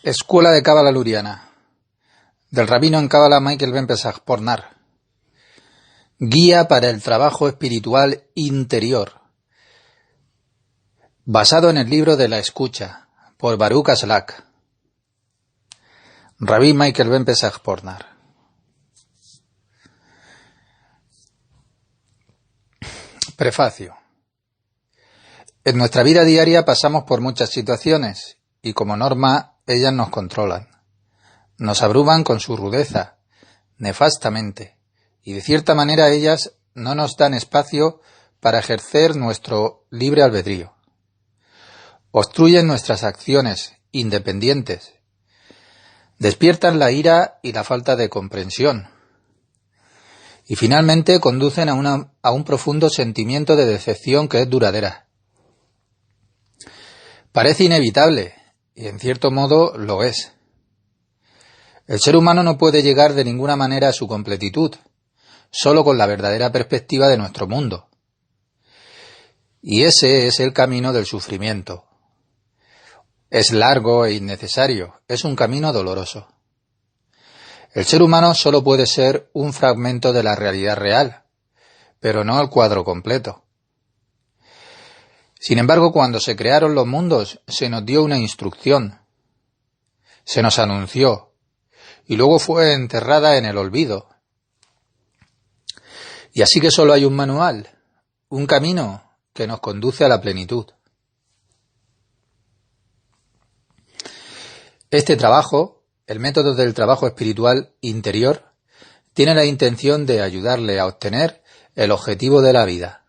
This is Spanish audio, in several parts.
Escuela de Cábala Luriana, del rabino en Cábala Michael Ben Pesach Pornar. Guía para el trabajo espiritual interior, basado en el libro de la escucha, por Baruch Aslak. Rabí Michael Ben Pesach Pornar. Prefacio. En nuestra vida diaria pasamos por muchas situaciones y como norma ellas nos controlan. Nos abruman con su rudeza, nefastamente, y de cierta manera ellas no nos dan espacio para ejercer nuestro libre albedrío. Obstruyen nuestras acciones independientes, despiertan la ira y la falta de comprensión, y finalmente conducen a un profundo sentimiento de decepción que es duradera. Parece inevitable, y en cierto modo lo es. El ser humano no puede llegar de ninguna manera a su completitud, solo con la verdadera perspectiva de nuestro mundo. Y ese es el camino del sufrimiento. Es largo e innecesario, es un camino doloroso. El ser humano solo puede ser un fragmento de la realidad real, pero no el cuadro completo. Sin embargo, cuando se crearon los mundos, se nos dio una instrucción, se nos anunció, y luego fue enterrada en el olvido. Y así que solo hay un manual, un camino que nos conduce a la plenitud. Este trabajo, el método del trabajo espiritual interior, tiene la intención de ayudarle a obtener el objetivo de la vida.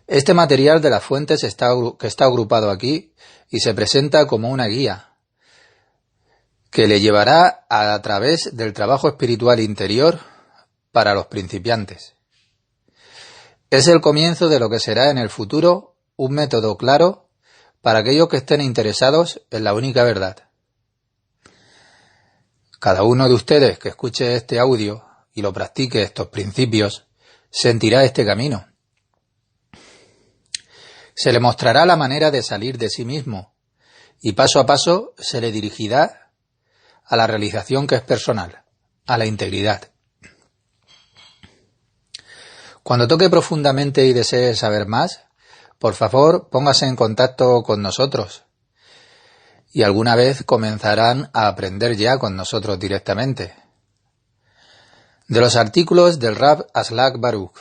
Este material de las fuentes que está agrupado aquí y se presenta como una guía que le llevará a través del trabajo espiritual interior para los principiantes. Es el comienzo de lo que será en el futuro un método claro para aquellos que estén interesados en la única verdad. Cada uno de ustedes que escuche este audio y lo practique estos principios sentirá este camino. Se le mostrará la manera de salir de sí mismo y paso a paso se le dirigirá a la realización que es personal, a la integridad. Cuando toque profundamente y desee saber más, por favor póngase en contacto con nosotros y alguna vez comenzarán a aprender ya con nosotros directamente. De los artículos del Rab Aslak Baruch.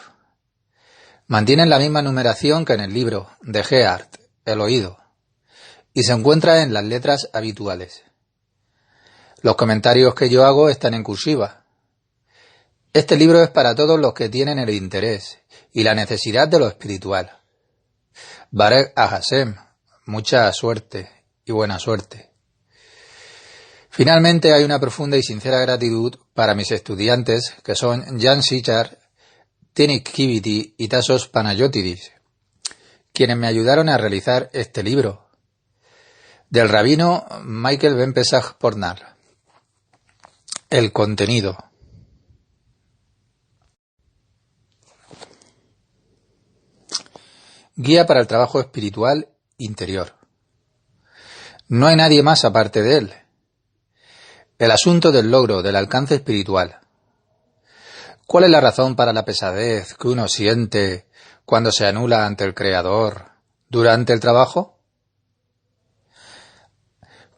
Mantienen la misma numeración que en el libro de Geart, el oído, y se encuentra en las letras habituales. Los comentarios que yo hago están en cursiva. Este libro es para todos los que tienen el interés y la necesidad de lo espiritual. Barek a Hashem, mucha suerte y buena suerte. Finalmente hay una profunda y sincera gratitud para mis estudiantes que son Jan Sichar, Tinik Kiviti y Tasos Panayotidis, quienes me ayudaron a realizar este libro, del rabino Michael Ben Pesach Pornar. El contenido. Guía para el trabajo espiritual interior. No hay nadie más aparte de él. El asunto del logro del alcance espiritual. ¿Cuál es la razón para la pesadez que uno siente cuando se anula ante el Creador durante el trabajo?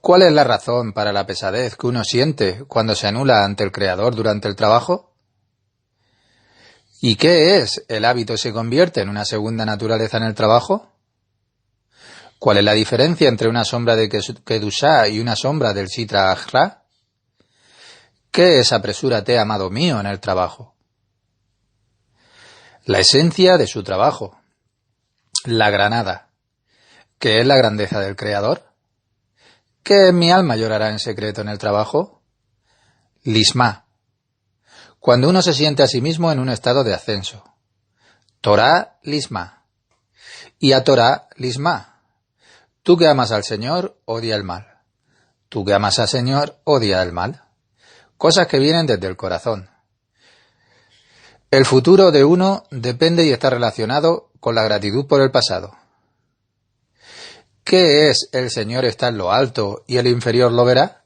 ¿Cuál es la razón para la pesadez que uno siente cuando se anula ante el Creador durante el trabajo? ¿Y qué es el hábito que se convierte en una segunda naturaleza en el trabajo? ¿Cuál es la diferencia entre una sombra de Kedushá y una sombra del Sitra Achra? ¿Qué es apresúrate, amado mío, en el trabajo? La esencia de su trabajo, la granada, ¿qué es la grandeza del Creador? ¿Qué mi alma llorará en secreto en el trabajo? Lisma, cuando uno se siente a sí mismo en un estado de ascenso. Torah Lisma, y a Torah Lisma. Tú que amas al Señor, odia el mal. Tú que amas al Señor, odia el mal. Cosas que vienen desde el corazón. El futuro de uno depende y está relacionado con la gratitud por el pasado. ¿Qué es el Señor está en lo alto y el inferior lo verá?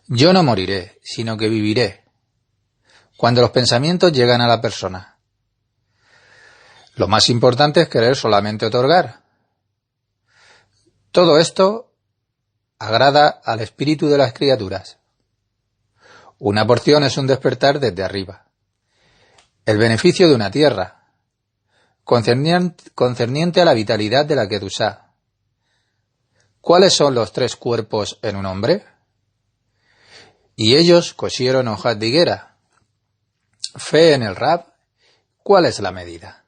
Yo no moriré, sino que viviré. Cuando los pensamientos llegan a la persona, lo más importante es querer solamente otorgar. Todo esto agrada al espíritu de las criaturas. Una porción es un despertar desde arriba. El beneficio de una tierra, concerniente a la vitalidad de la Kedusá. ¿Cuáles son los 3 cuerpos en un hombre? Y ellos cosieron hojas de higuera. Fe en el Rab, ¿cuál es la medida?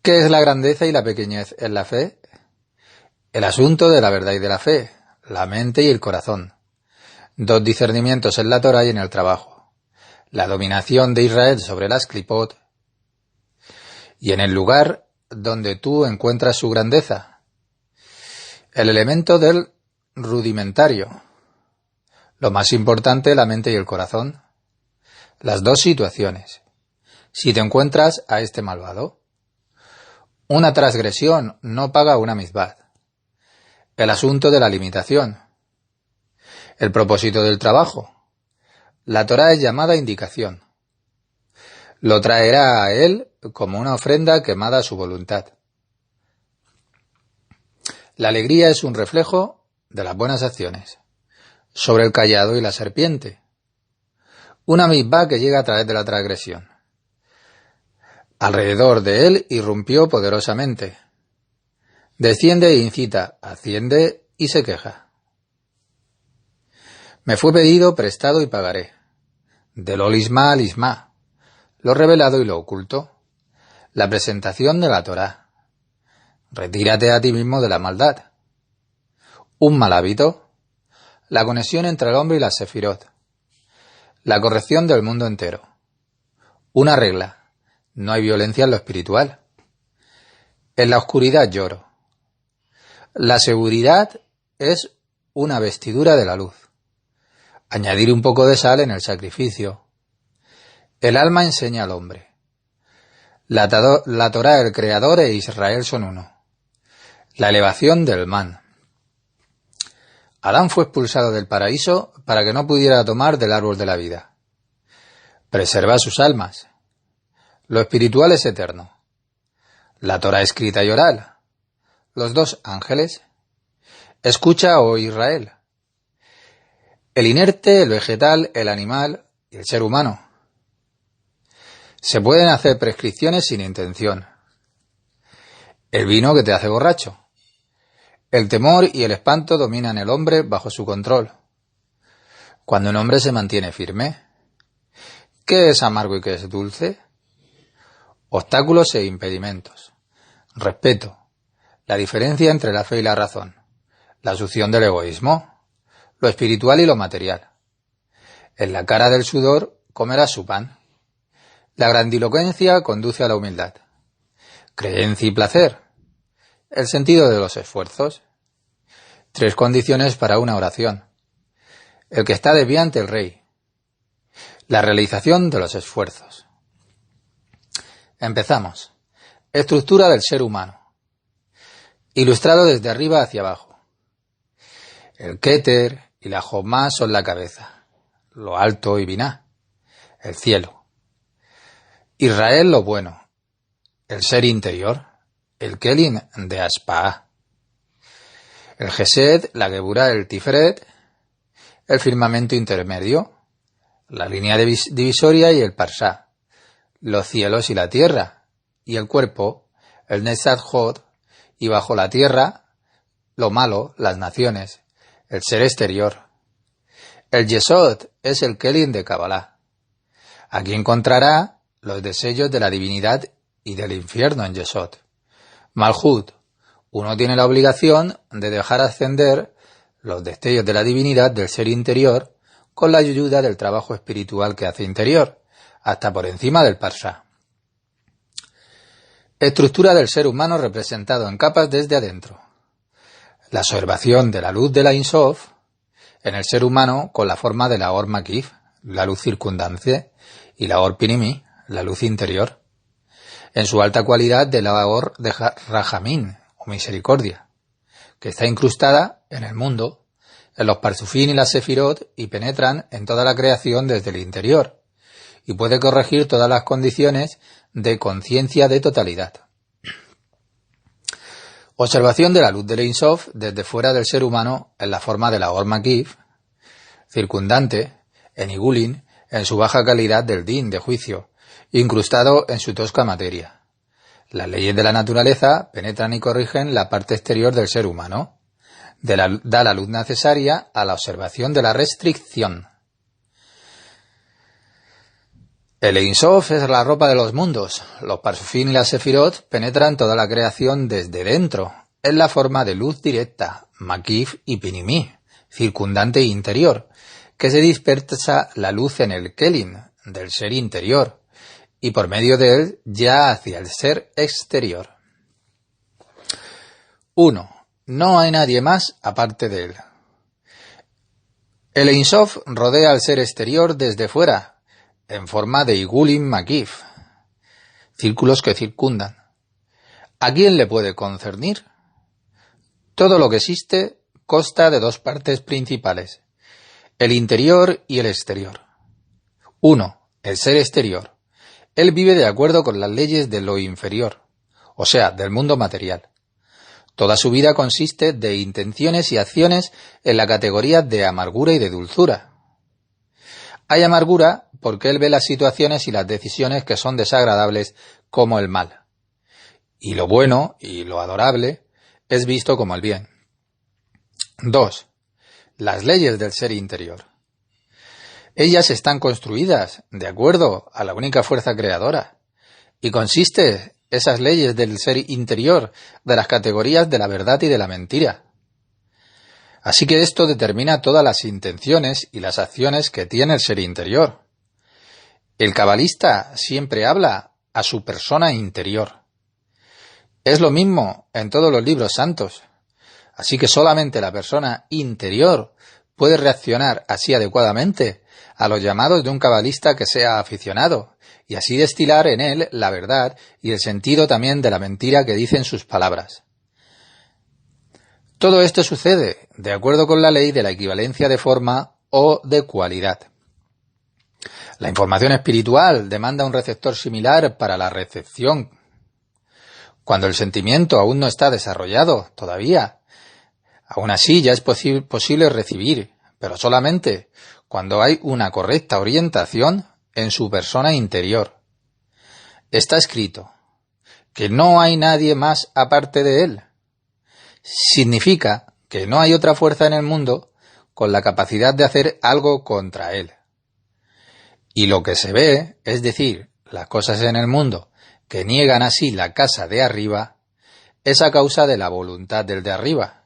¿Qué es la grandeza y la pequeñez en la fe? El asunto de la verdad y de la fe, la mente y el corazón. 2 discernimientos en la Torá y en el trabajo. La dominación de Israel sobre las clipot. Y en el lugar donde tú encuentras su grandeza. El elemento del rudimentario. Lo más importante, la mente y el corazón. Las 2 situaciones. Si te encuentras a este malvado, una transgresión no paga una mizbat. El asunto de la limitación. El propósito del trabajo. La Torá es llamada indicación. Lo traerá a él como una ofrenda quemada a su voluntad. La alegría es un reflejo de las buenas acciones. Sobre el cayado y la serpiente. Una mizbá que llega a través de la transgresión. Alrededor de él irrumpió poderosamente. Desciende e incita, asciende y se queja. Me fue pedido, prestado y pagaré. Del olisma al isma, lo revelado y lo oculto. La presentación de la Torá. Retírate a ti mismo de la maldad. Un mal hábito. La conexión entre el hombre y la sefirot. La corrección del mundo entero. Una regla. No hay violencia en lo espiritual. En la oscuridad lloro. La seguridad es una vestidura de la luz. Añadir un poco de sal en el sacrificio. El alma enseña al hombre. La Torá, el Creador e Israel son uno. La elevación del man. Adán fue expulsado del paraíso para que no pudiera tomar del árbol de la vida. Preserva sus almas. Lo espiritual es eterno. La Torá escrita y oral. Los 2 ángeles. Escucha, oh Israel. El inerte, el vegetal, el animal y el ser humano. Se pueden hacer prescripciones sin intención. El vino que te hace borracho. El temor y el espanto dominan el hombre bajo su control. Cuando un hombre se mantiene firme. ¿Qué es amargo y qué es dulce? Obstáculos e impedimentos. Respeto. La diferencia entre la fe y la razón. La succión del egoísmo. Lo espiritual y lo material. En la cara del sudor comerás su pan. La grandilocuencia conduce a la humildad. Creencia y placer. El sentido de los esfuerzos. 3 condiciones para una oración. El que está de pie ante el rey. La realización de los esfuerzos. Empezamos. Estructura del ser humano. Ilustrado desde arriba hacia abajo. El Keter y la Jomá son la cabeza. Lo alto y Biná. El cielo. Israel lo bueno. El ser interior. El Kelin de Aspa. El Gesed, la Geburá, el Tiferet. El firmamento intermedio. La línea divisoria y el Parsá. Los cielos y la tierra. Y el cuerpo. El Netzat Hod. Y bajo la tierra, lo malo, las naciones. El ser exterior. El Yesod es el Kelin de Kabbalah. Aquí encontrará los desellos de la divinidad y del infierno en Yesod. Malhut. Uno tiene la obligación de dejar ascender los destellos de la divinidad del ser interior con la ayuda del trabajo espiritual que hace interior, hasta por encima del Parsá. Estructura del ser humano representado en capas desde adentro. La observación de la luz de la Insof en el ser humano con la forma de la Or Makif, la luz circundante, y la Or Pinimi, la luz interior. en su alta cualidad de labor de Rahamín, o misericordia, que está incrustada en el mundo, en los Parzufín y las Sefirot, y penetran en toda la creación desde el interior, y puede corregir todas las condiciones de conciencia de totalidad. Observación de la luz del Ein Sof desde fuera del ser humano en la forma de la Or Makif, circundante, en Igulin, en su baja calidad del Din, de juicio, incrustado en su tosca materia. Las leyes de la naturaleza penetran y corrigen la parte exterior del ser humano. Da la luz necesaria a la observación de la restricción. El Ein Sof es la ropa de los mundos. Los Parzufín y las Sefirot penetran toda la creación desde dentro, en la forma de luz directa, Makif y Pinimí, circundante e interior, que se dispersa la luz en el Kelim, del ser interior, y por medio de él ya hacia el ser exterior. 1. No hay nadie más aparte de él. El Ein Sof rodea al ser exterior desde fuera, en forma de Igulim Makif, círculos que circundan. ¿A quién le puede concernir? Todo lo que existe consta de dos partes principales, el interior y el exterior. 1. El ser exterior. Él vive de acuerdo con las leyes de lo inferior, o sea, del mundo material. Toda su vida consiste de intenciones y acciones en la categoría de amargura y de dulzura. Hay amargura porque él ve las situaciones y las decisiones que son desagradables como el mal. Y lo bueno y lo adorable es visto como el bien. 2. Las leyes del ser interior. Ellas están construidas de acuerdo a la única fuerza creadora y consiste esas leyes del ser interior de las categorías de la verdad y de la mentira. Así que esto determina todas las intenciones y las acciones que tiene el ser interior. El cabalista siempre habla a su persona interior. Es lo mismo en todos los libros santos. Así que solamente la persona interior puede reaccionar así adecuadamente a los llamados de un cabalista que sea aficionado, y así destilar en él la verdad y el sentido también de la mentira que dicen sus palabras. Todo esto sucede de acuerdo con la ley de la equivalencia de forma o de cualidad. La información espiritual demanda un receptor similar para la recepción. Cuando el sentimiento aún no está desarrollado todavía, aún así ya es posible recibir, pero solamente cuando hay una correcta orientación en su persona interior. Está escrito que no hay nadie más aparte de él. Significa que no hay otra fuerza en el mundo con la capacidad de hacer algo contra él. Y lo que se ve, es decir, las cosas en el mundo que niegan así la casa de arriba, es a causa de la voluntad del de arriba.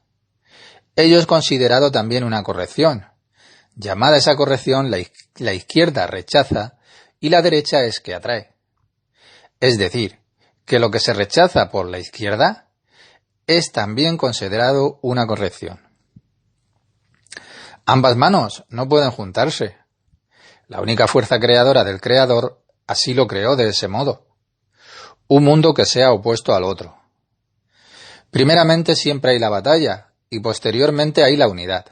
Ello es considerado también una corrección. Llamada esa corrección, la izquierda rechaza y la derecha es que atrae. Es decir, que lo que se rechaza por la izquierda es también considerado una corrección. Ambas manos no pueden juntarse. La única fuerza creadora del Creador así lo creó de ese modo. Un mundo que sea opuesto al otro. Primeramente siempre hay la batalla y posteriormente hay la unidad.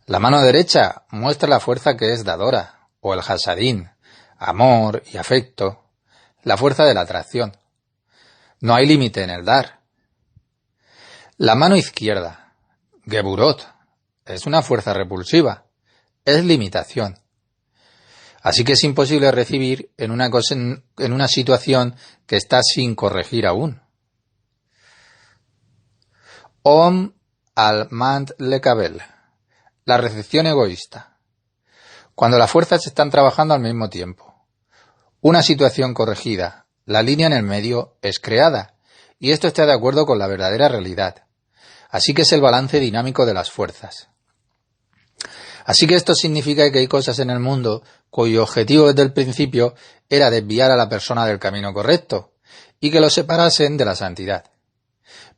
La mano derecha muestra la fuerza que es dadora, o el hasadín, amor y afecto, la fuerza de la atracción. No hay límite en el dar. La mano izquierda, Geburot, es una fuerza repulsiva, es limitación. Así que es imposible recibir en una situación que está sin corregir aún. Om al-Mand Lekabel, la recepción egoísta. Cuando las fuerzas están trabajando al mismo tiempo. Una situación corregida, la línea en el medio, es creada, y esto está de acuerdo con la verdadera realidad. Así que es el balance dinámico de las fuerzas. Así que esto significa que hay cosas en el mundo cuyo objetivo desde el principio era desviar a la persona del camino correcto y que lo separasen de la santidad.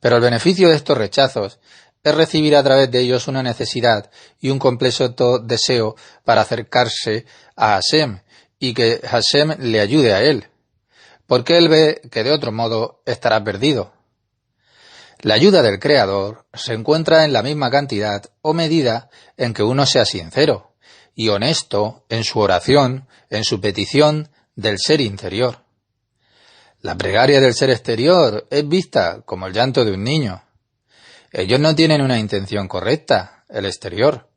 Pero el beneficio de estos rechazos es recibir a través de ellos una necesidad y un completo deseo para acercarse a Hashem y que Hashem le ayude a él. porque él ve que de otro modo estará perdido. La ayuda del Creador se encuentra en la misma cantidad o medida en que uno sea sincero y honesto en su oración, en su petición del ser interior. La plegaria del ser exterior es vista como el llanto de un niño. Ellos no tienen una intención correcta, el exterior,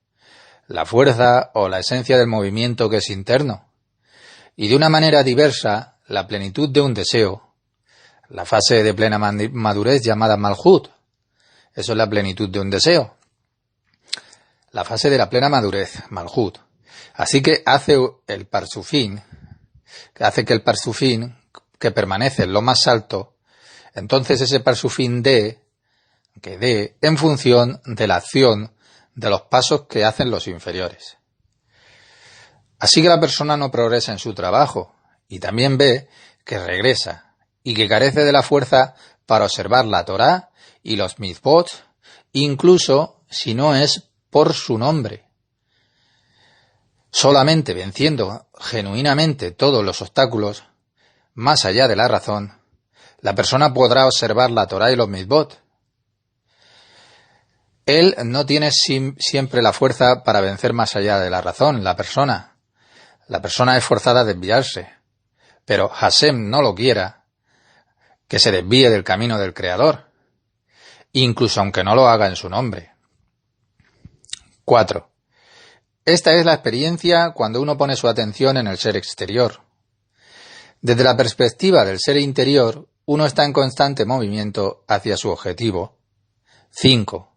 la fuerza o la esencia del movimiento que es interno, y de una manera diversa la plenitud de un deseo, la fase de plena madurez llamada Malhut. Eso es la plenitud de un deseo. La fase de la plena madurez, Malhut. Así que hace el Parsufín, que hace que el Parsufín, que permanece en lo más alto, entonces ese Parsufín dé en función de la acción de los pasos que hacen los inferiores. Así que la persona no progresa en su trabajo y también ve que regresa y que carece de la fuerza para observar la Torá y los mitzvot, incluso si no es por su nombre. Solamente venciendo genuinamente todos los obstáculos, más allá de la razón, la persona podrá observar la Torá y los mitzvot. Él no tiene siempre la fuerza para vencer más allá de la razón, la persona. La persona es forzada a desviarse, pero Hashem no lo quiera, que se desvíe del camino del Creador, incluso aunque no lo haga en su nombre. 4. Esta es la experiencia cuando uno pone su atención en el ser exterior. Desde la perspectiva del ser interior, uno está en constante movimiento hacia su objetivo. 5.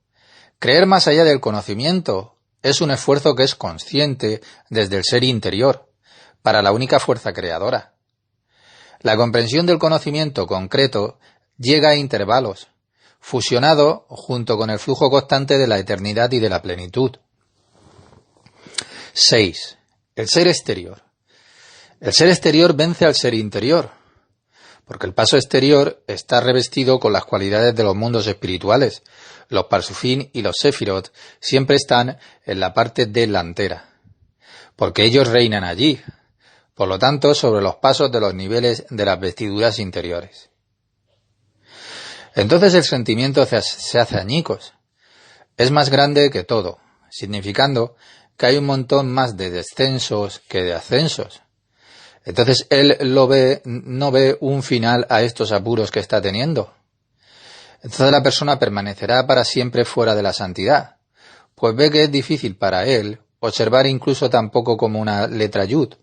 Creer más allá del conocimiento es un esfuerzo que es consciente desde el ser interior, para la única fuerza creadora. La comprensión del conocimiento concreto llega a intervalos, fusionado junto con el flujo constante de la eternidad y de la plenitud. 6. El ser exterior. El ser exterior vence al ser interior, porque el paso exterior está revestido con las cualidades de los mundos espirituales. Los Parsufín y los Sefirot siempre están en la parte delantera, porque ellos reinan allí, por lo tanto, sobre los pasos de los niveles de las vestiduras interiores. Entonces el sentimiento se hace añicos. Es más grande que todo, significando que hay un montón más de descensos que de ascensos. Entonces él no ve un final a estos apuros que está teniendo. Entonces la persona permanecerá para siempre fuera de la santidad, pues ve que es difícil para él observar incluso tampoco como una letra yud,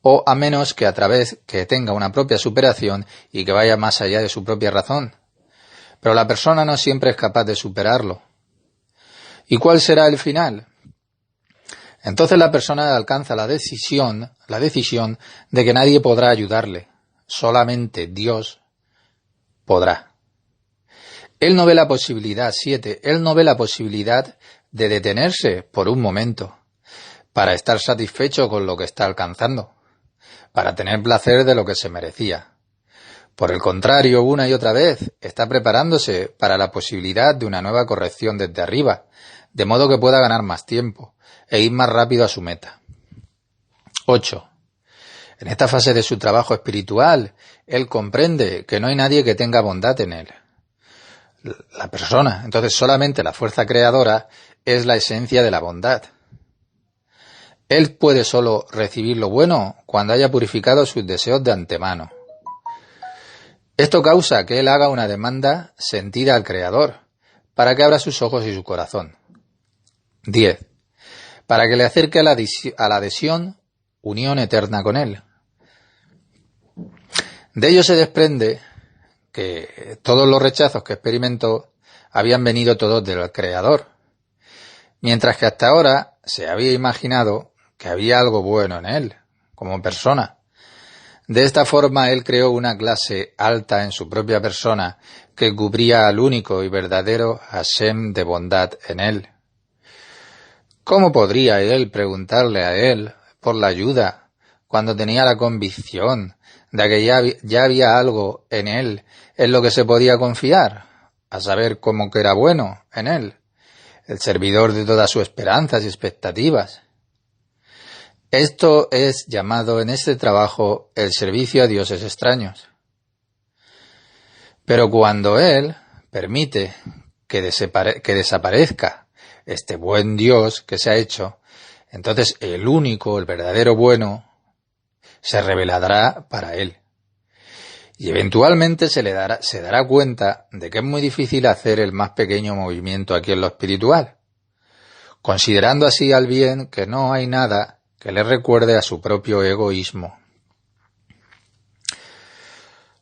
o a menos que a través que tenga una propia superación y que vaya más allá de su propia razón. Pero la persona no siempre es capaz de superarlo. ¿Y cuál será el final? Entonces la persona alcanza la decisión de que nadie podrá ayudarle, solamente Dios podrá. Él no ve la posibilidad, 7, él no ve la posibilidad de detenerse por un momento, para estar satisfecho con lo que está alcanzando, para tener placer de lo que se merecía. Por el contrario, una y otra vez, está preparándose para la posibilidad de una nueva corrección desde arriba, de modo que pueda ganar más tiempo e ir más rápido a su meta. 8. En esta fase de su trabajo espiritual, él comprende que no hay nadie que tenga bondad en él. La persona, entonces solamente la fuerza creadora es la esencia de la bondad. Él puede solo recibir lo bueno cuando haya purificado sus deseos de antemano. Esto causa que él haga una demanda sentida al Creador, para que abra sus ojos y su corazón. 10. Para que le acerque a la adhesión, unión eterna con él. De ello se desprende que todos los rechazos que experimentó habían venido todos del Creador, mientras que hasta ahora se había imaginado que había algo bueno en él, como persona. De esta forma él creó una clase alta en su propia persona que cubría al único y verdadero Hashem de bondad en él. ¿Cómo podría él preguntarle a él por la ayuda cuando tenía la convicción de que ya había algo en él en lo que se podía confiar, a saber cómo que era bueno en él, el servidor de todas sus esperanzas y expectativas? Esto es llamado en este trabajo el servicio a dioses extraños. Pero cuando él permite que desaparezca este buen Dios que se ha hecho, entonces el único, el verdadero bueno, se revelará para él. Y eventualmente se dará cuenta de que es muy difícil hacer el más pequeño movimiento aquí en lo espiritual, considerando así al bien que no hay nada que le recuerde a su propio egoísmo.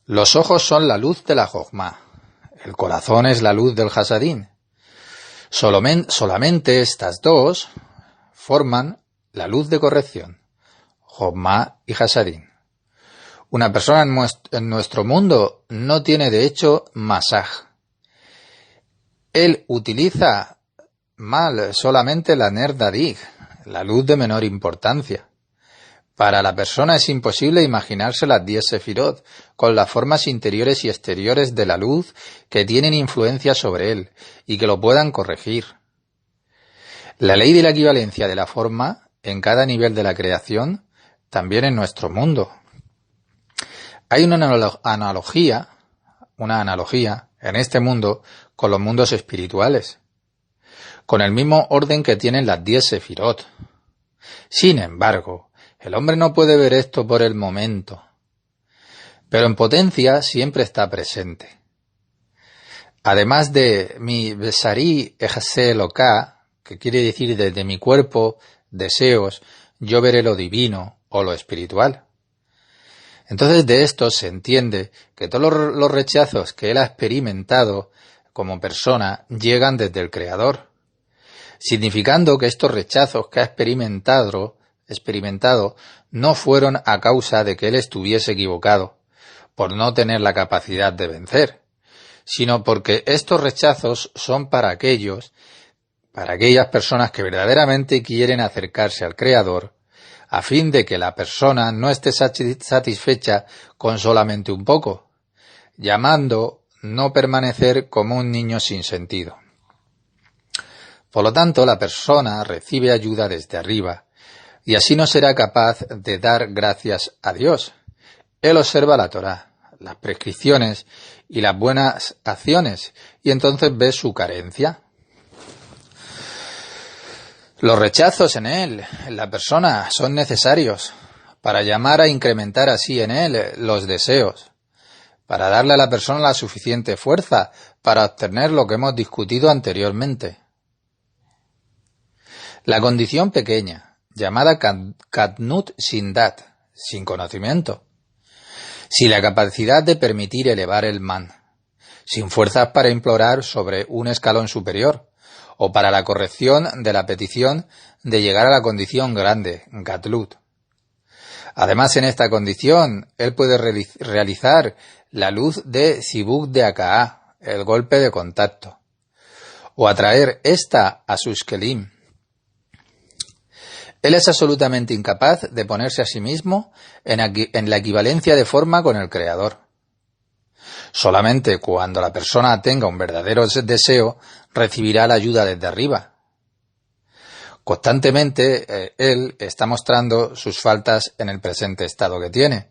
Los ojos son la luz de la Jojma, el corazón es la luz del Hasadín. Solamente estas dos forman la luz de corrección, Jojma y Hasadín. Una persona en nuestro mundo no tiene de hecho masaj. Él utiliza mal solamente la Ner Dadig, la luz de menor importancia. Para la persona es imposible imaginarse las 10 sefirot con las formas interiores y exteriores de la luz que tienen influencia sobre él y que lo puedan corregir. La ley de la equivalencia de la forma en cada nivel de la creación también en nuestro mundo. Hay una analogía en este mundo con los mundos espirituales, con el mismo orden que tienen las 10 sefirot. Sin embargo, el hombre no puede ver esto por el momento, pero en potencia siempre está presente. Además de mi besari ejase loka, que quiere decir desde mi cuerpo, deseos, yo veré lo divino o lo espiritual. Entonces de esto se entiende que todos los rechazos que él ha experimentado como persona llegan desde el Creador, significando que estos rechazos que ha experimentado no fueron a causa de que él estuviese equivocado, por no tener la capacidad de vencer, sino porque estos rechazos son para aquellas personas que verdaderamente quieren acercarse al Creador, a fin de que la persona no esté satisfecha con solamente un poco, llamando no permanecer como un niño sin sentido. Por lo tanto, la persona recibe ayuda desde arriba, y así no será capaz de dar gracias a Dios. Él observa la Torá, las prescripciones y las buenas acciones, y entonces ve su carencia. Los rechazos en él, en la persona, son necesarios para llamar a incrementar así en él los deseos, para darle a la persona la suficiente fuerza para obtener lo que hemos discutido anteriormente. La condición pequeña, llamada Katnut Sindat, sin conocimiento, sin la capacidad de permitir elevar el man, sin fuerzas para implorar sobre un escalón superior, o para la corrección de la petición de llegar a la condición grande, Gatlut. Además, en esta condición, él puede realizar la luz de Zibuk de Akaá, el golpe de contacto, o atraer esta a sus kelim. Él es absolutamente incapaz de ponerse a sí mismo en la equivalencia de forma con el Creador. Solamente cuando la persona tenga un verdadero deseo, recibirá la ayuda desde arriba. Constantemente, él está mostrando sus faltas en el presente estado que tiene,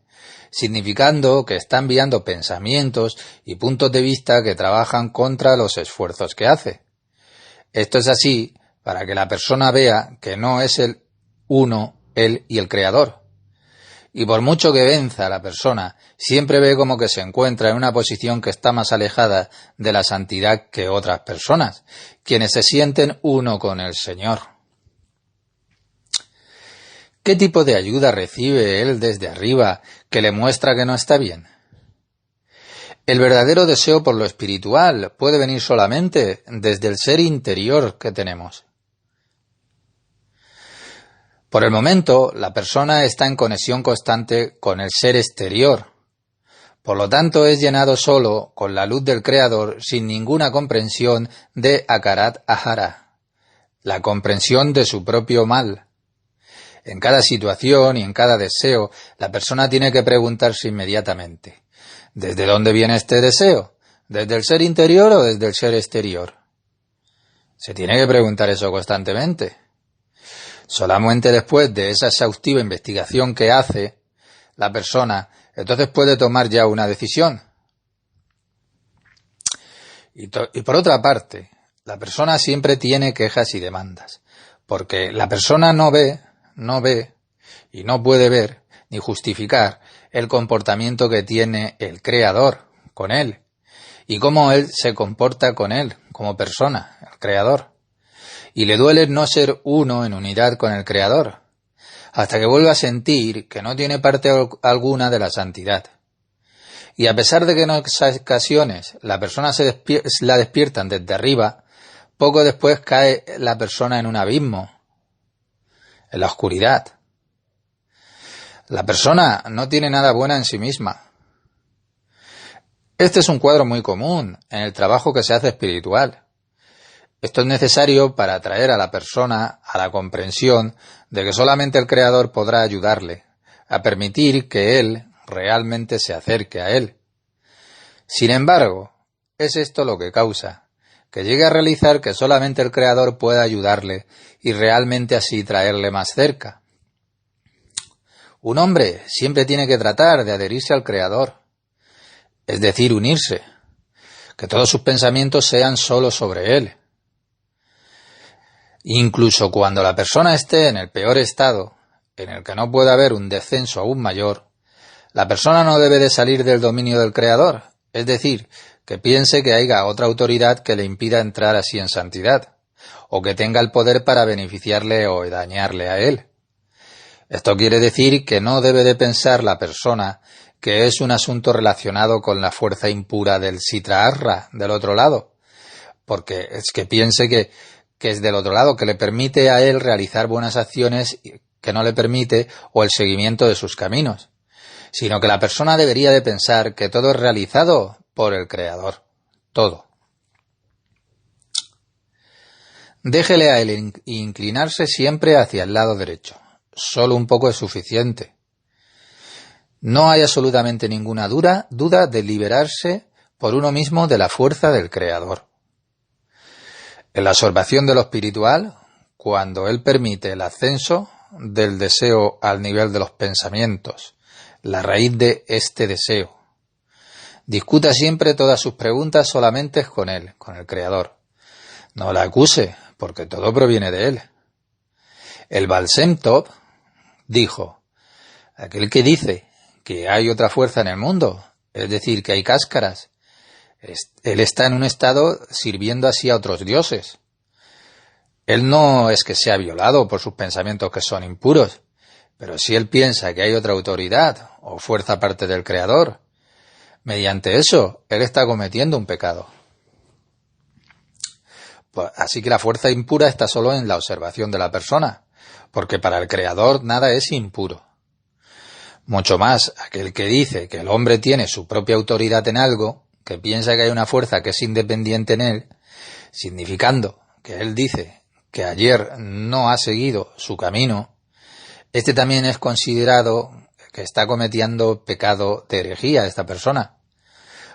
significando que está enviando pensamientos y puntos de vista que trabajan contra los esfuerzos que hace. Esto es así para que la persona vea que no es el uno, él y el Creador. Y por mucho que venza a la persona, siempre ve como que se encuentra en una posición que está más alejada de la santidad que otras personas, quienes se sienten uno con el Señor. ¿Qué tipo de ayuda recibe él desde arriba que le muestra que no está bien? El verdadero deseo por lo espiritual puede venir solamente desde el ser interior que tenemos. Por el momento, la persona está en conexión constante con el ser exterior. Por lo tanto, es llenado solo con la luz del Creador sin ninguna comprensión de Akarat Ahara, la comprensión de su propio mal. En cada situación y en cada deseo, la persona tiene que preguntarse inmediatamente, ¿desde dónde viene este deseo? ¿Desde el ser interior o desde el ser exterior? Se tiene que preguntar eso constantemente. Solamente después de esa exhaustiva investigación que hace la persona, entonces puede tomar ya una decisión. Y por otra parte, la persona siempre tiene quejas y demandas, porque la persona no ve y no puede ver ni justificar el comportamiento que tiene el Creador con él y cómo él se comporta con él como persona, el Creador. Y le duele no ser uno en unidad con el Creador, hasta que vuelve a sentir que no tiene parte alguna de la santidad. Y a pesar de que en ocasiones la persona la despiertan desde arriba, poco después cae la persona en un abismo, en la oscuridad. La persona no tiene nada buena en sí misma. Este es un cuadro muy común en el trabajo que se hace espiritual. Esto es necesario para atraer a la persona a la comprensión de que solamente el Creador podrá ayudarle a permitir que Él realmente se acerque a Él. Sin embargo, es esto lo que causa que llegue a realizar que solamente el Creador pueda ayudarle y realmente así traerle más cerca. Un hombre siempre tiene que tratar de adherirse al Creador, es decir, unirse, que todos sus pensamientos sean solo sobre Él. Incluso cuando la persona esté en el peor estado, en el que no puede haber un descenso aún mayor, la persona no debe de salir del dominio del Creador, es decir, que piense que haya otra autoridad que le impida entrar así en santidad, o que tenga el poder para beneficiarle o dañarle a él. Esto quiere decir que no debe de pensar la persona que es un asunto relacionado con la fuerza impura del Sitra Ahra del otro lado, porque es que piense que es del otro lado, que le permite a él realizar buenas acciones que no le permite o el seguimiento de sus caminos, sino que la persona debería de pensar que todo es realizado por el Creador, todo. Déjele a él inclinarse siempre hacia el lado derecho, solo un poco es suficiente. No hay absolutamente ninguna duda de liberarse por uno mismo de la fuerza del Creador. En la observación de lo espiritual, cuando él permite el ascenso del deseo al nivel de los pensamientos, la raíz de este deseo, discuta siempre todas sus preguntas solamente con él, con el Creador. No la acuse, porque todo proviene de él. El Baal Shem Tov dijo, aquel que dice que hay otra fuerza en el mundo, es decir, que hay cáscaras, él está en un estado sirviendo así a otros dioses. Él no es que sea violado por sus pensamientos que son impuros, pero si él piensa que hay otra autoridad o fuerza aparte del Creador, mediante eso, él está cometiendo un pecado. Así que la fuerza impura está solo en la observación de la persona, porque para el Creador nada es impuro. Mucho más aquel que dice que el hombre tiene su propia autoridad en algo, que piensa que hay una fuerza que es independiente en él, significando que él dice que ayer no ha seguido su camino, este también es considerado que está cometiendo pecado de herejía esta persona,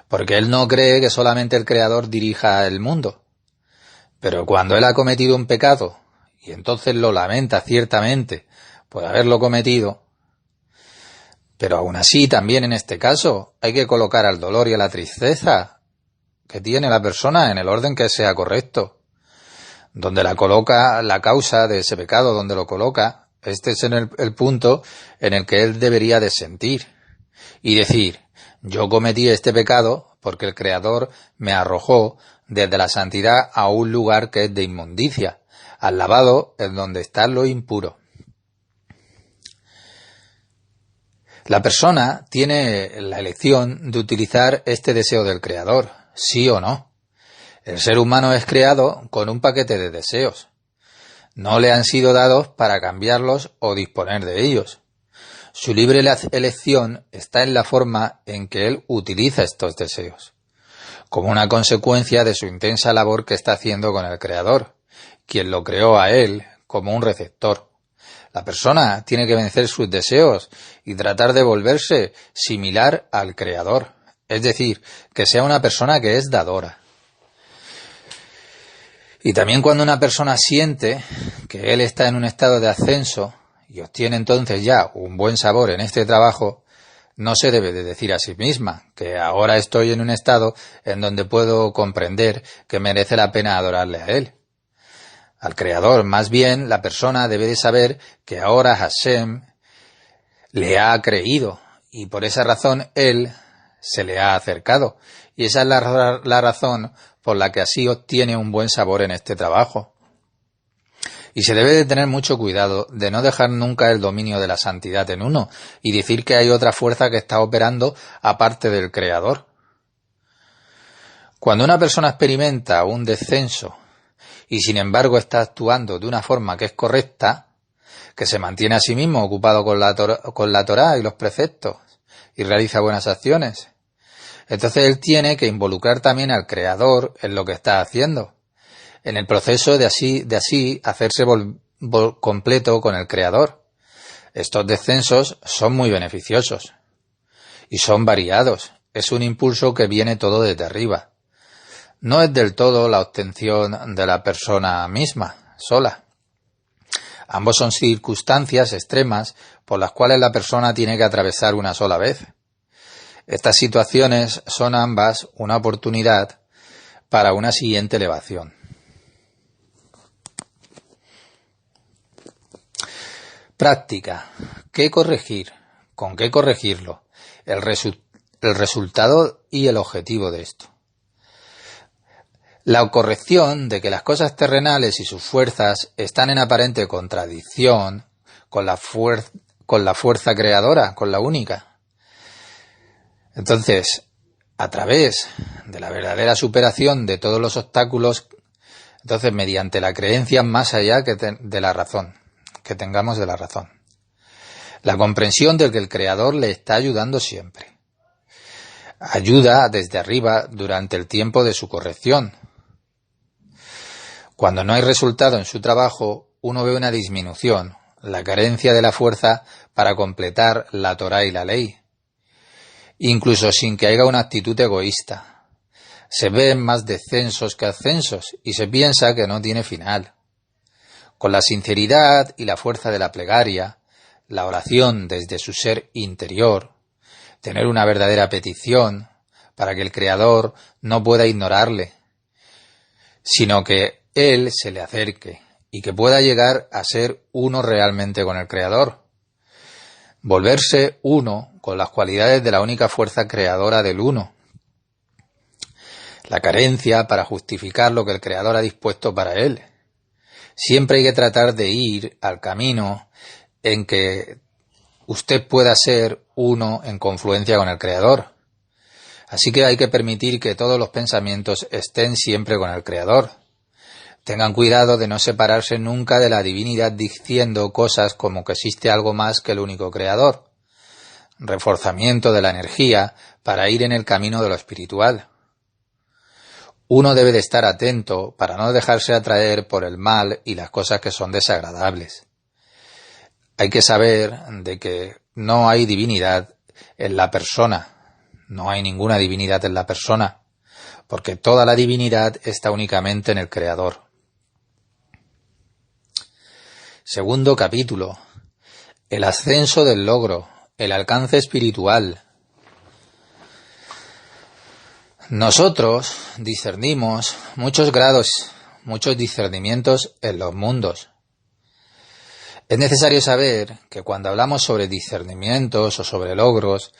porque él no cree que solamente el Creador dirija el mundo. Pero cuando él ha cometido un pecado, y entonces lo lamenta ciertamente por haberlo cometido, pero aún así también en este caso hay que colocar al dolor y a la tristeza que tiene la persona en el orden que sea correcto. Donde la coloca la causa de ese pecado, donde lo coloca, este es el punto en el que él debería de sentir y decir, yo cometí este pecado porque el Creador me arrojó desde la santidad a un lugar que es de inmundicia, al lavado en donde está lo impuro. La persona tiene la elección de utilizar este deseo del Creador, sí o no. El ser humano es creado con un paquete de deseos. No le han sido dados para cambiarlos o disponer de ellos. Su libre elección está en la forma en que él utiliza estos deseos, como una consecuencia de su intensa labor que está haciendo con el Creador, quien lo creó a él como un receptor. La persona tiene que vencer sus deseos y tratar de volverse similar al Creador, es decir, que sea una persona que es dadora. Y también cuando una persona siente que él está en un estado de ascenso y obtiene entonces ya un buen sabor en este trabajo, no se debe de decir a sí misma que ahora estoy en un estado en donde puedo comprender que merece la pena adorarle a Él, al Creador. Más bien, la persona debe de saber que ahora Hashem le ha creído y por esa razón Él se le ha acercado. Y esa es la razón por la que así obtiene un buen sabor en este trabajo. Y se debe de tener mucho cuidado de no dejar nunca el dominio de la santidad en uno y decir que hay otra fuerza que está operando aparte del Creador. Cuando una persona experimenta un descenso y sin embargo está actuando de una forma que es correcta, que se mantiene a sí mismo ocupado con la Torá y los preceptos y realiza buenas acciones, entonces él tiene que involucrar también al Creador en lo que está haciendo, en el proceso de así hacerse completo con el Creador. Estos descensos son muy beneficiosos y son variados. Es un impulso que viene todo desde arriba. No es del todo la obtención de la persona misma, sola. Ambos son circunstancias extremas por las cuales la persona tiene que atravesar una sola vez. Estas situaciones son ambas una oportunidad para una siguiente elevación. Práctica. ¿Qué corregir? ¿Con qué corregirlo? El resultado y el objetivo de esto. La corrección de que las cosas terrenales y sus fuerzas están en aparente contradicción con la fuerza creadora, con la única. Entonces, a través de la verdadera superación de todos los obstáculos, entonces mediante la creencia más allá de la razón, que tengamos de la razón. La comprensión de que el Creador le está ayudando siempre. Ayuda desde arriba durante el tiempo de su corrección. Cuando no hay resultado en su trabajo, uno ve una disminución, la carencia de la fuerza para completar la Torá y la ley, incluso sin que haya una actitud egoísta. Se ven más descensos que ascensos y se piensa que no tiene final. Con la sinceridad y la fuerza de la plegaria, la oración desde su ser interior, tener una verdadera petición para que el Creador no pueda ignorarle, sino que Él se le acerque y que pueda llegar a ser uno realmente con el Creador. Volverse uno con las cualidades de la única fuerza creadora del uno. La carencia para justificar lo que el Creador ha dispuesto para él. Siempre hay que tratar de ir al camino en que usted pueda ser uno en confluencia con el Creador. Así que hay que permitir que todos los pensamientos estén siempre con el Creador. Tengan cuidado de no separarse nunca de la divinidad diciendo cosas como que existe algo más que el único Creador. Reforzamiento de la energía para ir en el camino de lo espiritual. Uno debe de estar atento para no dejarse atraer por el mal y las cosas que son desagradables. Hay que saber de que no hay divinidad en la persona, no hay ninguna divinidad en la persona, porque toda la divinidad está únicamente en el Creador. Segundo capítulo. El ascenso del logro, el alcance espiritual. Nosotros discernimos muchos grados, muchos discernimientos en los mundos. Es necesario saber que cuando hablamos sobre discernimientos o sobre logros,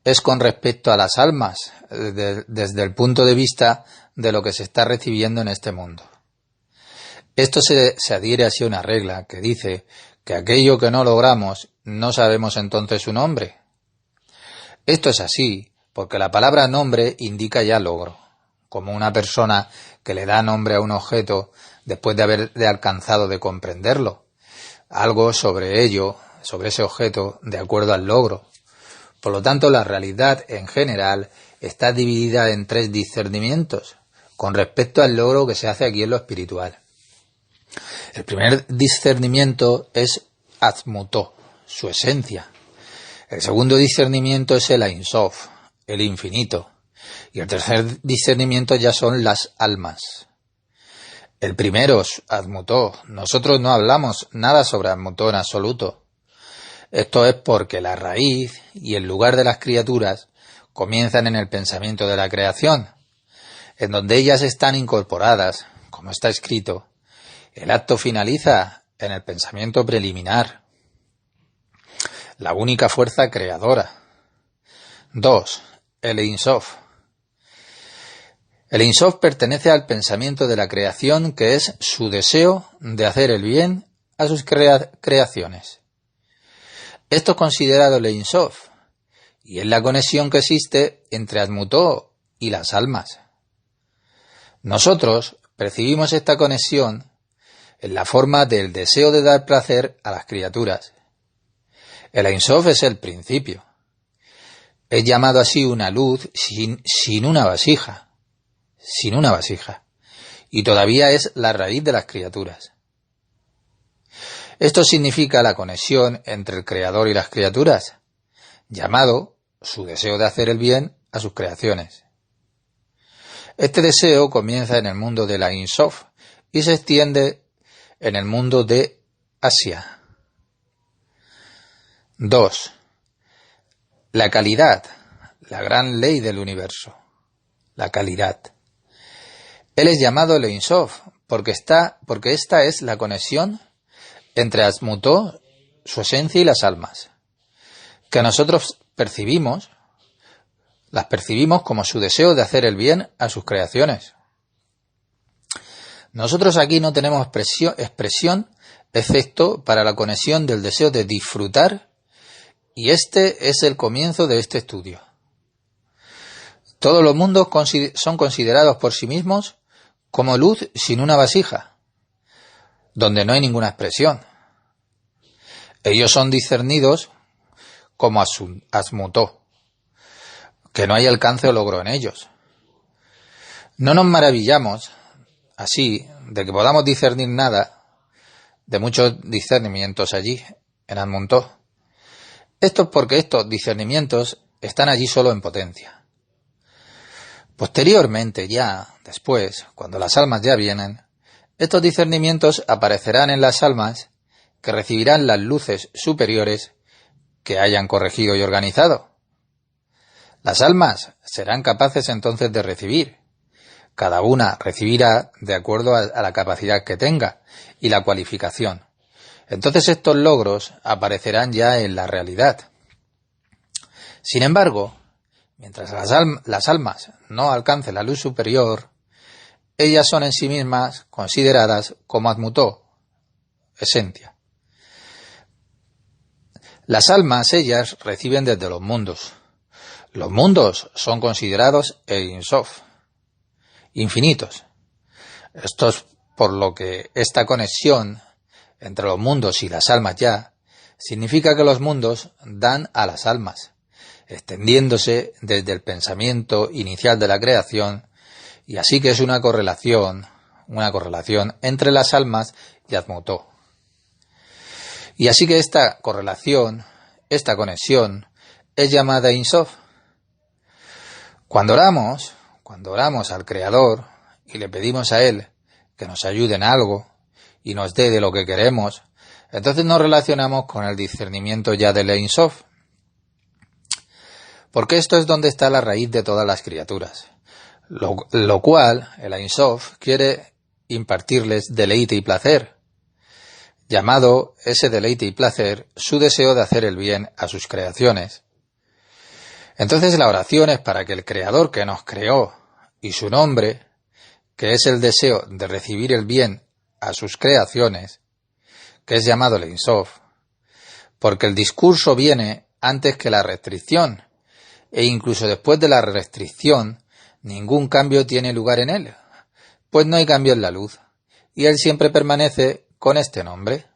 es con respecto a las almas, desde el punto de vista de lo que se está recibiendo en este mundo. Esto se adhiere así a una regla que dice que aquello que no logramos no sabemos entonces su nombre. Esto es así porque la palabra nombre indica ya logro, como una persona que le da nombre a un objeto después de haber alcanzado de comprenderlo, algo sobre ello, sobre ese objeto, de acuerdo al logro. Por lo tanto, la realidad en general está dividida en 3 discernimientos con respecto al logro que se hace aquí en lo espiritual. El primer discernimiento es Atzmutó, su esencia. El segundo discernimiento es el Ein Sof, el infinito. Y el tercer discernimiento ya son las almas. El primero es Atzmutó. Nosotros no hablamos nada sobre Atzmutó en absoluto. Esto es porque la raíz y el lugar de las criaturas comienzan en el pensamiento de la creación, en donde ellas están incorporadas, como está escrito. El acto finaliza en el pensamiento preliminar, la única fuerza creadora. 2. El Ein Sof. El Ein Sof pertenece al pensamiento de la creación, que es su deseo de hacer el bien a sus creaciones. Esto es considerado el Ein Sof, y es la conexión que existe entre Atmutó y las almas. Nosotros percibimos esta conexión en la forma del deseo de dar placer a las criaturas. El Ein Sof es el principio. Es llamado así una luz sin una vasija, y todavía es la raíz de las criaturas. Esto significa la conexión entre el Creador y las criaturas, llamado su deseo de hacer el bien a sus creaciones. Este deseo comienza en el mundo de la Ein Sof y se extiende en el mundo de Asia. 2. La calidad, la gran ley del universo. La calidad. Él es llamado el Ein Sof porque esta es la conexión entre Atmutó, su esencia, y las almas, que nosotros las percibimos como su deseo de hacer el bien a sus creaciones. Nosotros aquí no tenemos expresión excepto para la conexión del deseo de disfrutar, y este es el comienzo de este estudio. Todos los mundos son considerados por sí mismos como luz sin una vasija, donde no hay ninguna expresión. Ellos son discernidos como Atmutó, que no hay alcance o logro en ellos. No nos maravillamos, así, de que podamos discernir nada, de muchos discernimientos allí, en Atmutó. Esto es porque estos discernimientos están allí solo en potencia. Posteriormente, después, cuando las almas ya vienen, estos discernimientos aparecerán en las almas que recibirán las luces superiores que hayan corregido y organizado. Las almas serán capaces entonces de recibir. Cada una recibirá de acuerdo a la capacidad que tenga y la cualificación. Entonces estos logros aparecerán ya en la realidad. Sin embargo, mientras las almas no alcancen la luz superior, ellas son en sí mismas consideradas como Atmutó, esencia. Las almas, ellas, reciben desde los mundos. Los mundos son considerados Ein Sof, infinitos. Esto es por lo que esta conexión entre los mundos y las almas significa que los mundos dan a las almas, extendiéndose desde el pensamiento inicial de la creación, y así que es una correlación entre las almas y Atmutó. Y así que esta correlación, esta conexión, es llamada Ein Sof. Cuando oramos al Creador y le pedimos a Él que nos ayude en algo y nos dé de lo que queremos, entonces nos relacionamos con el discernimiento ya del Ein Sof. Porque esto es donde está la raíz de todas las criaturas. Lo cual el Ein Sof quiere impartirles deleite y placer, llamado ese deleite y placer su deseo de hacer el bien a sus creaciones. Entonces la oración es para que el Creador que nos creó y su nombre, que es el deseo de recibir el bien a sus creaciones, que es llamado el Ein Sof, porque el discurso viene antes que la restricción, e incluso después de la restricción, ningún cambio tiene lugar en él, pues no hay cambio en la luz, y él siempre permanece con este nombre.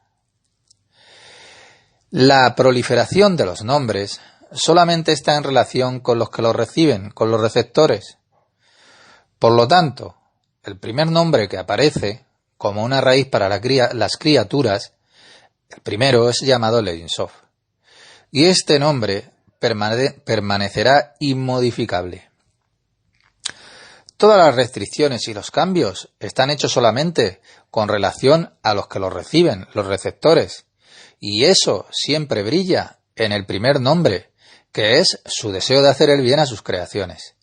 La proliferación de los nombres solamente está en relación con los que los reciben, con los receptores. Por lo tanto, el primer nombre que aparece como una raíz para las criaturas, el primero es llamado el Ein Sof, y este nombre permanecerá inmodificable. Todas las restricciones y los cambios están hechos solamente con relación a los que los reciben, los receptores, y eso siempre brilla en el primer nombre, que es su deseo de hacer el bien a sus creaciones,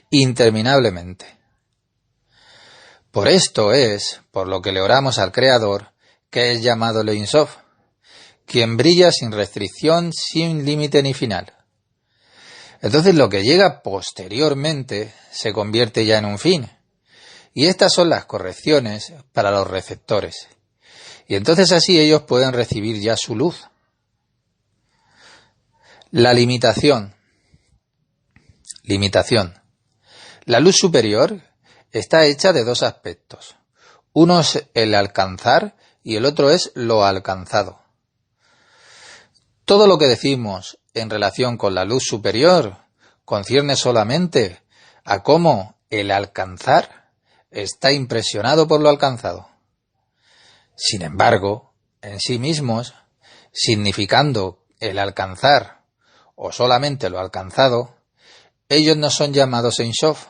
interminablemente. Por esto es por lo que le oramos al Creador, que es llamado el Ein Sof, quien brilla sin restricción, sin límite ni final. Entonces lo que llega posteriormente se convierte ya en un fin, y estas son las correcciones para los receptores. Y entonces así ellos pueden recibir ya su luz. La limitación. Limitación. La luz superior está hecha de dos aspectos. Uno es el alcanzar y el otro es lo alcanzado. Todo lo que decimos en relación con la luz superior concierne solamente a cómo el alcanzar está impresionado por lo alcanzado. Sin embargo, en sí mismos, significando el alcanzar o solamente lo alcanzado, ellos no son llamados Ein Sof.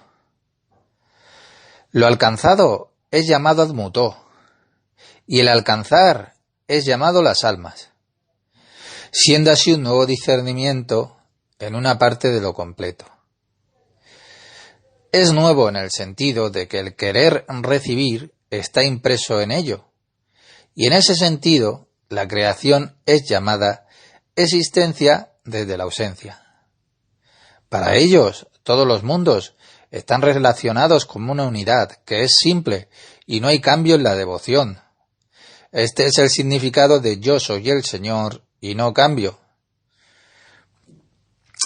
Lo alcanzado es llamado Admutó y el alcanzar es llamado las almas, siendo así un nuevo discernimiento en una parte de lo completo. Es nuevo en el sentido de que el querer recibir está impreso en ello, y en ese sentido la creación es llamada existencia desde la ausencia. Para ellos, todos los mundos están relacionados como una unidad que es simple y no hay cambio en la devoción. Este es el significado de yo soy el Señor y no cambio.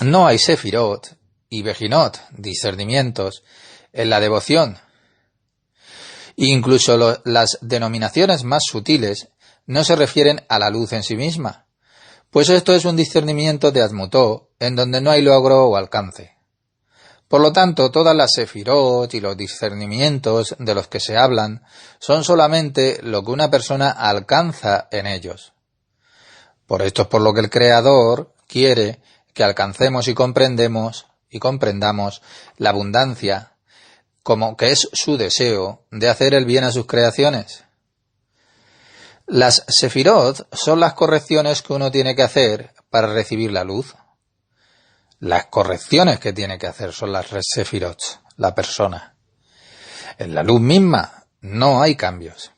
No hay sefirot y bejinot, discernimientos, en la devoción. Incluso las denominaciones más sutiles no se refieren a la luz en sí misma, pues esto es un discernimiento de Admutó, en donde no hay logro o alcance. Por lo tanto, todas las sefirot y los discernimientos de los que se hablan son solamente lo que una persona alcanza en ellos. Por esto es por lo que el Creador quiere que alcancemos y comprendamos la abundancia, como que es su deseo de hacer el bien a sus creaciones. Las sefirot son las correcciones que uno tiene que hacer para recibir la luz. Las correcciones que tiene que hacer son las sefirot, la persona. En la luz misma no hay cambios.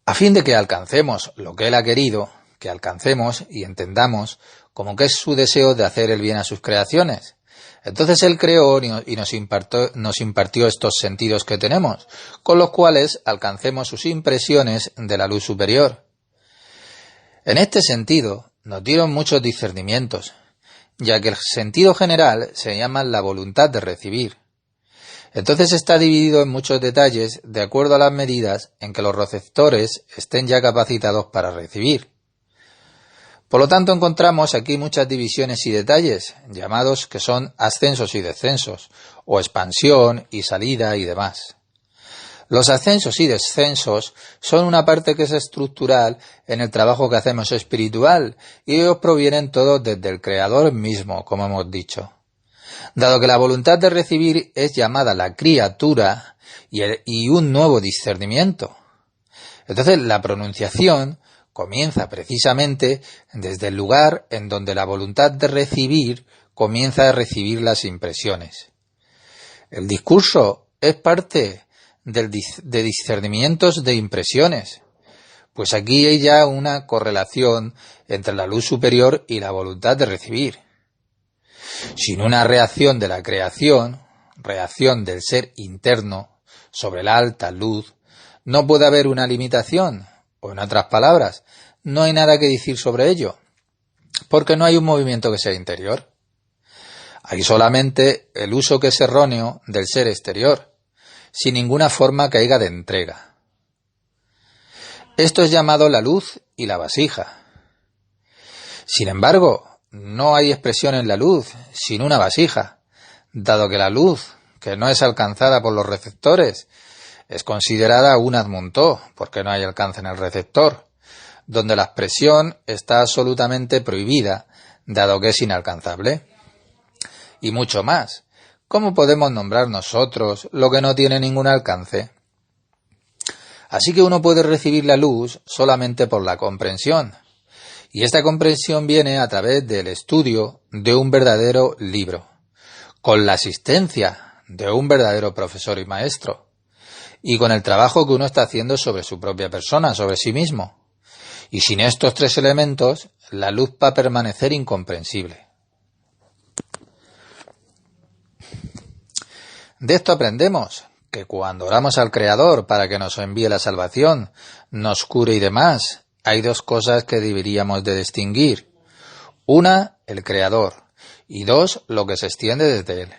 A fin de que alcancemos lo que Él ha querido, que alcancemos y entendamos como que es su deseo de hacer el bien a sus creaciones. Entonces Él creó y nos impartió estos sentidos que tenemos, con los cuales alcancemos sus impresiones de la luz superior. En este sentido, nos dieron muchos discernimientos, ya que el sentido general se llama la voluntad de recibir. Entonces está dividido en muchos detalles de acuerdo a las medidas en que los receptores estén ya capacitados para recibir. Por lo tanto, encontramos aquí muchas divisiones y detalles, llamados que son ascensos y descensos, o expansión y salida y demás. Los ascensos y descensos son una parte que es estructural en el trabajo que hacemos espiritual, y ellos provienen todos desde el Creador mismo, como hemos dicho. Dado que la voluntad de recibir es llamada la criatura y un nuevo discernimiento. Entonces, la pronunciación comienza precisamente desde el lugar en donde la voluntad de recibir comienza a recibir las impresiones. El discurso es parte de discernimientos de impresiones, pues aquí hay ya una correlación entre la luz superior y la voluntad de recibir. Sin una reacción de la creación, reacción del ser interno sobre la alta luz, no puede haber una limitación, o en otras palabras, no hay nada que decir sobre ello, porque no hay un movimiento que sea interior. Hay solamente el uso que es erróneo del ser exterior, sin ninguna forma que haya de entrega. Esto es llamado la luz y la vasija. Sin embargo, no hay expresión en la luz sin una vasija, dado que la luz, que no es alcanzada por los receptores, es considerada un admuntó, porque no hay alcance en el receptor, donde la expresión está absolutamente prohibida, dado que es inalcanzable. Y mucho más, ¿cómo podemos nombrar nosotros lo que no tiene ningún alcance? Así que uno puede recibir la luz solamente por la comprensión. Y esta comprensión viene a través del estudio de un verdadero libro, con la asistencia de un verdadero profesor y maestro, y con el trabajo que uno está haciendo sobre su propia persona, sobre sí mismo. Y sin estos tres elementos, la luz va a permanecer incomprensible. De esto aprendemos que cuando oramos al Creador para que nos envíe la salvación, nos cure y demás, hay dos cosas que deberíamos de distinguir. Una, el Creador, y dos, lo que se extiende desde Él.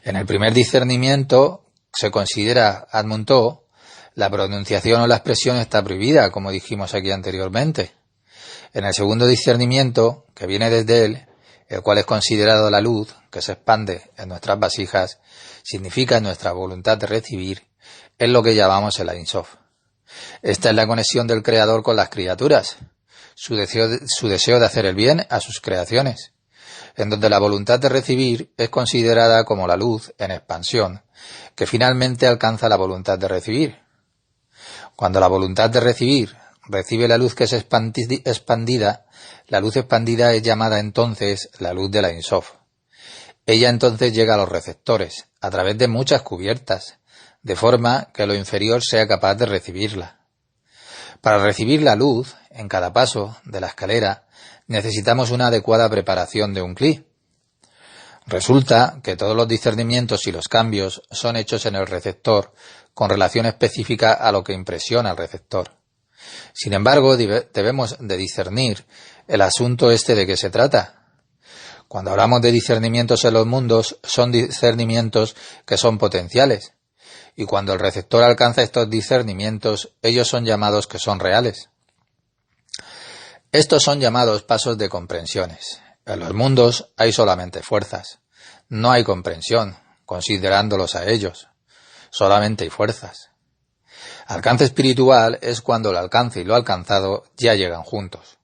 En el primer discernimiento, se considera Admuntó, la pronunciación o la expresión está prohibida, como dijimos aquí anteriormente. En el segundo discernimiento, que viene desde Él, el cual es considerado la luz que se expande en nuestras vasijas, significa nuestra voluntad de recibir, es lo que llamamos el Ein Sof. Esta es la conexión del Creador con las criaturas, su deseo de hacer el bien a sus creaciones, en donde la voluntad de recibir es considerada como la luz en expansión, que finalmente alcanza la voluntad de recibir. Cuando la voluntad de recibir recibe la luz que es expandida, la luz expandida es llamada entonces la luz de la Ein Sof. Ella entonces llega a los receptores, a través de muchas cubiertas, de forma que lo inferior sea capaz de recibirla. Para recibir la luz, en cada paso de la escalera, necesitamos una adecuada preparación de un cli. Resulta que todos los discernimientos y los cambios son hechos en el receptor con relación específica a lo que impresiona al receptor. Sin embargo, debemos de discernir el asunto de qué se trata. Cuando hablamos de discernimientos en los mundos, son discernimientos que son potenciales. Y cuando el receptor alcanza estos discernimientos, ellos son llamados que son reales. Estos son llamados pasos de comprensiones. En los mundos hay solamente fuerzas. No hay comprensión, considerándolos a ellos. Solamente hay fuerzas. Alcance espiritual es cuando el alcance y lo alcanzado ya llegan juntos.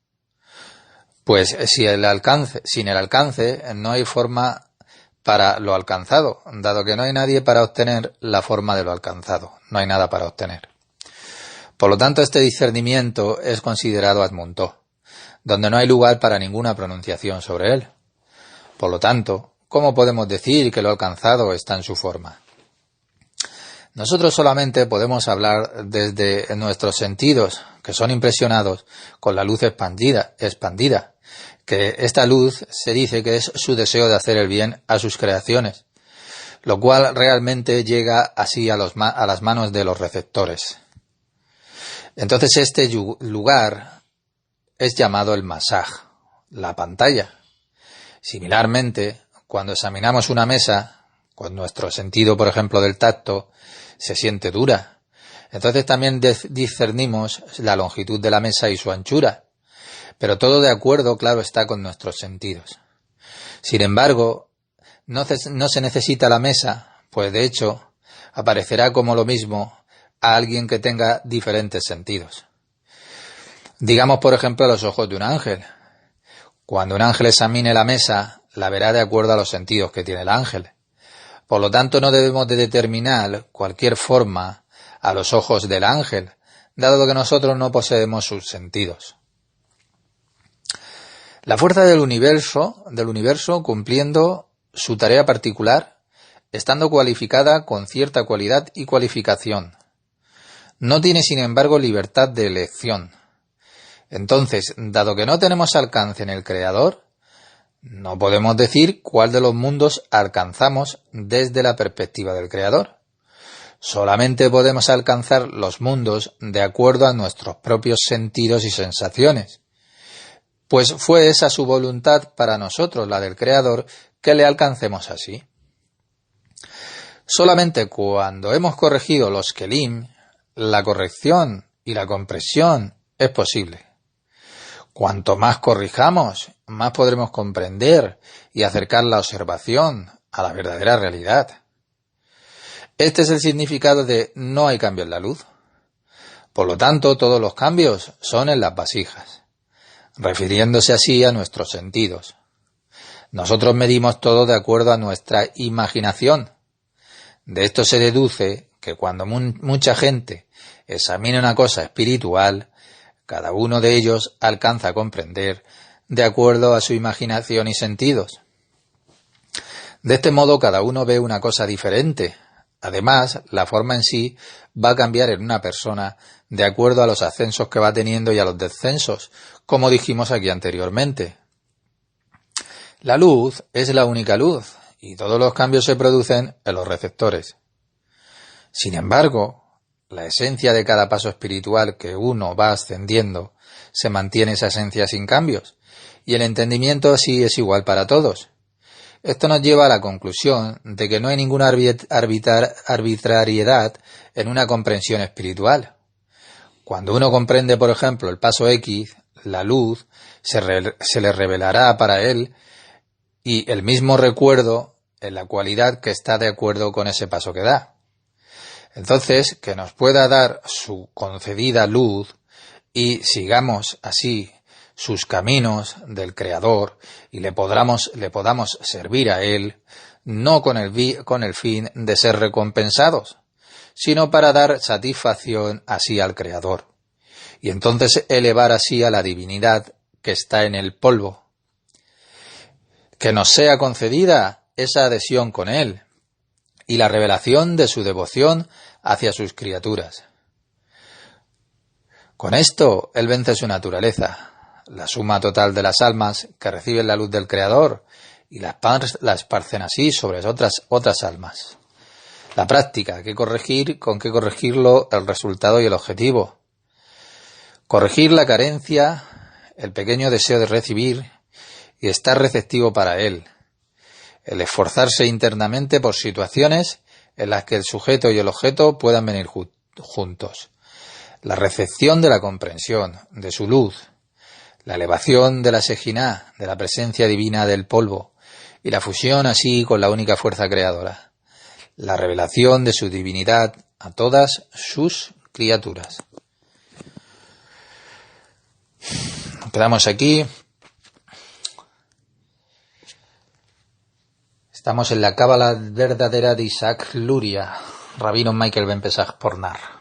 Pues sin el alcance no hay forma para lo alcanzado, dado que no hay nadie para obtener la forma de lo alcanzado. No hay nada para obtener. Por lo tanto, este discernimiento es considerado Admuntó, donde no hay lugar para ninguna pronunciación sobre él. Por lo tanto, ¿cómo podemos decir que lo alcanzado está en su forma? Nosotros solamente podemos hablar desde nuestros sentidos, que son impresionados con la luz expandida, que esta luz se dice que es su deseo de hacer el bien a sus creaciones, lo cual realmente llega así a las manos de los receptores. Entonces este lugar es llamado el masaj, la pantalla. Similarmente, cuando examinamos una mesa, con nuestro sentido, por ejemplo, del tacto, se siente dura. Entonces también discernimos la longitud de la mesa y su anchura. Pero todo de acuerdo, claro está, con nuestros sentidos. Sin embargo, no se necesita la mesa, pues de hecho aparecerá como lo mismo a alguien que tenga diferentes sentidos. Digamos, por ejemplo, los ojos de un ángel. Cuando un ángel examine la mesa, la verá de acuerdo a los sentidos que tiene el ángel. Por lo tanto, no debemos de determinar cualquier forma a los ojos del ángel, dado que nosotros no poseemos sus sentidos. La fuerza del universo cumpliendo su tarea particular, estando cualificada con cierta cualidad y cualificación. No tiene, sin embargo, libertad de elección. Entonces, dado que no tenemos alcance en el Creador, no podemos decir cuál de los mundos alcanzamos desde la perspectiva del Creador. Solamente podemos alcanzar los mundos de acuerdo a nuestros propios sentidos y sensaciones. Pues fue esa su voluntad para nosotros, la del Creador, que le alcancemos así. Solamente cuando hemos corregido los kelim, la corrección y la comprensión es posible. Cuanto más corrijamos, más podremos comprender y acercar la observación a la verdadera realidad. Este es el significado de no hay cambio en la luz. Por lo tanto, todos los cambios son en las vasijas, refiriéndose así a nuestros sentidos. Nosotros medimos todo de acuerdo a nuestra imaginación. De esto se deduce que cuando mucha gente examina una cosa espiritual, cada uno de ellos alcanza a comprender de acuerdo a su imaginación y sentidos. De este modo cada uno ve una cosa diferente. Además, la forma en sí va a cambiar en una persona de acuerdo a los ascensos que va teniendo y a los descensos, como dijimos aquí anteriormente. La luz es la única luz, y todos los cambios se producen en los receptores. Sin embargo, la esencia de cada paso espiritual que uno va ascendiendo se mantiene esa esencia sin cambios, y el entendimiento así es igual para todos. Esto nos lleva a la conclusión de que no hay ninguna arbitrariedad en una comprensión espiritual. Cuando uno comprende, por ejemplo, el paso X, la luz se le revelará para él y el mismo recuerdo en la cualidad que está de acuerdo con ese paso que da. Entonces, que nos pueda dar su concedida luz y sigamos así sus caminos del Creador y le podamos servir a Él, no con el fin de ser recompensados, sino para dar satisfacción así al Creador, y entonces elevar así a la divinidad que está en el polvo. Que nos sea concedida esa adhesión con Él y la revelación de su devoción hacia sus criaturas. Con esto Él vence su naturaleza, la suma total de las almas que reciben la luz del Creador y la esparcen así sobre otras almas. La práctica, con qué corregirlo, el resultado y el objetivo. Corregir la carencia, el pequeño deseo de recibir y estar receptivo para él. El esforzarse internamente por situaciones en las que el sujeto y el objeto puedan venir juntos. La recepción de la comprensión, de su luz. La elevación de la Sejina, de la presencia divina del polvo, y la fusión así con la única fuerza creadora. La revelación de su divinidad a todas sus criaturas. Nos quedamos aquí. Estamos en la Cábala verdadera de Isaac Luria, Rabino Michael Ben Pesach Pornar.